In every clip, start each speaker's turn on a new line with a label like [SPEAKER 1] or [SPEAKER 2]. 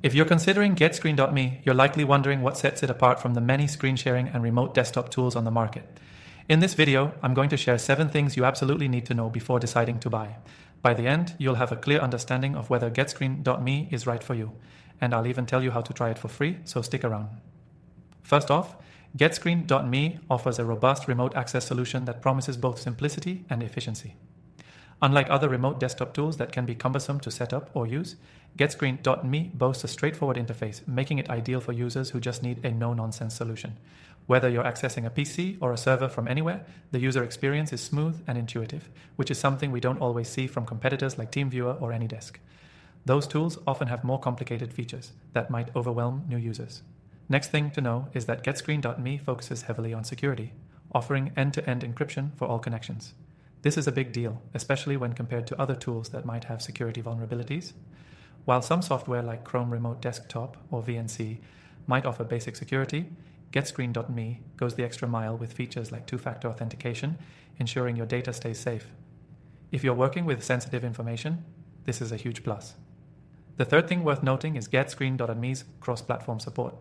[SPEAKER 1] If you're considering GetScreen.me, you're likely wondering what sets it apart from the many screen sharing and remote desktop tools on the market. In this video, I'm going to share 7 things you absolutely need to know before deciding to buy. By the end, you'll have a clear understanding of whether GetScreen.me is right for you, and I'll even tell you how to try it for free, so stick around. First off, GetScreen.me offers a robust remote access solution that promises both simplicity and efficiency. Unlike other remote desktop tools that can be cumbersome to set up or use, GetScreen.me boasts a straightforward interface, making it ideal for users who just need a no-nonsense solution. Whether you're accessing a PC or a server from anywhere, the user experience is smooth and intuitive, which is something we don't always see from competitors like TeamViewer or AnyDesk. Those tools often have more complicated features that might overwhelm new users. Next thing to know is that GetScreen.me focuses heavily on security, offering end-to-end encryption for all connections. This is a big deal, especially when compared to other tools that might have security vulnerabilities. While some software like Chrome Remote Desktop or VNC might offer basic security, GetScreen.me goes the extra mile with features like two-factor authentication, ensuring your data stays safe. If you're working with sensitive information, this is a huge plus. The third thing worth noting is GetScreen.me's cross-platform support.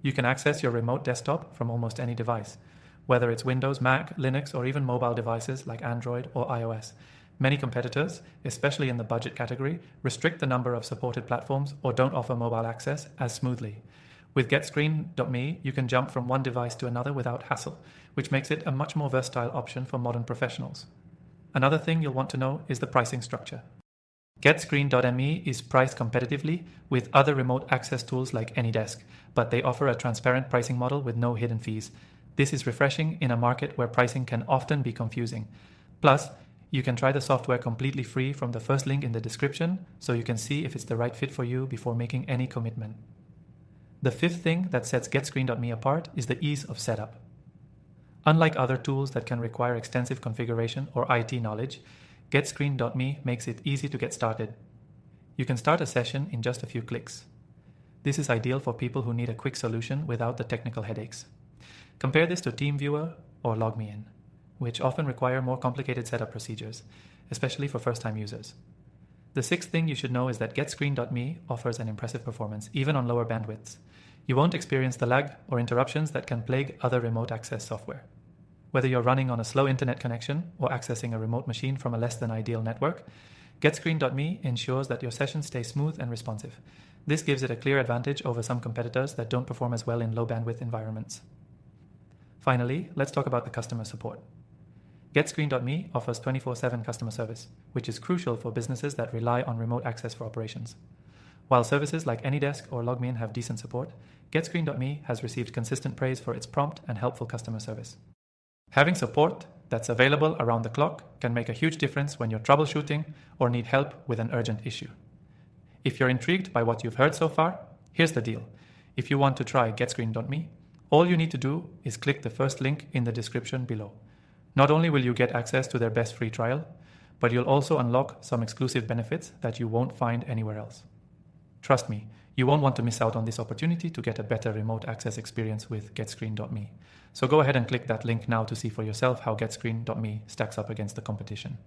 [SPEAKER 1] You can access your remote desktop from almost any device, whether it's Windows, Mac, Linux, or even mobile devices like Android or iOS. Many competitors, especially in the budget category, restrict the number of supported platforms or don't offer mobile access as smoothly. With GetScreen.me, you can jump from one device to another without hassle, which makes it a much more versatile option for modern professionals. Another thing you'll want to know is the pricing structure. GetScreen.me is priced competitively with other remote access tools like AnyDesk, but they offer a transparent pricing model with no hidden fees. This is refreshing in a market where pricing can often be confusing. Plus, you can try the software completely free from the first link in the description, so you can see if it's the right fit for you before making any commitment. The fifth thing that sets GetScreen.me apart is the ease of setup. Unlike other tools that can require extensive configuration or IT knowledge, GetScreen.me makes it easy to get started. You can start a session in just a few clicks. This is ideal for people who need a quick solution without the technical headaches. Compare this to TeamViewer or LogMeIn, which often require more complicated setup procedures, especially for first-time users. The sixth thing you should know is that GetScreen.me offers an impressive performance, even on lower bandwidths. You won't experience the lag or interruptions that can plague other remote access software. Whether you're running on a slow internet connection or accessing a remote machine from a less than ideal network, GetScreen.me ensures that your sessions stay smooth and responsive. This gives it a clear advantage over some competitors that don't perform as well in low bandwidth environments. Finally, let's talk about the customer support. GetScreen.me offers 24/7 customer service, which is crucial for businesses that rely on remote access for operations. While services like AnyDesk or LogMeIn have decent support, GetScreen.me has received consistent praise for its prompt and helpful customer service. Having support that's available around the clock can make a huge difference when you're troubleshooting or need help with an urgent issue. If you're intrigued by what you've heard so far, here's the deal. If you want to try GetScreen.me, all you need to do is click the first link in the description below. Not only will you get access to their best free trial, but you'll also unlock some exclusive benefits that you won't find anywhere else. Trust me, you won't want to miss out on this opportunity to get a better remote access experience with GetScreen.me. So go ahead and click that link now to see for yourself how GetScreen.me stacks up against the competition.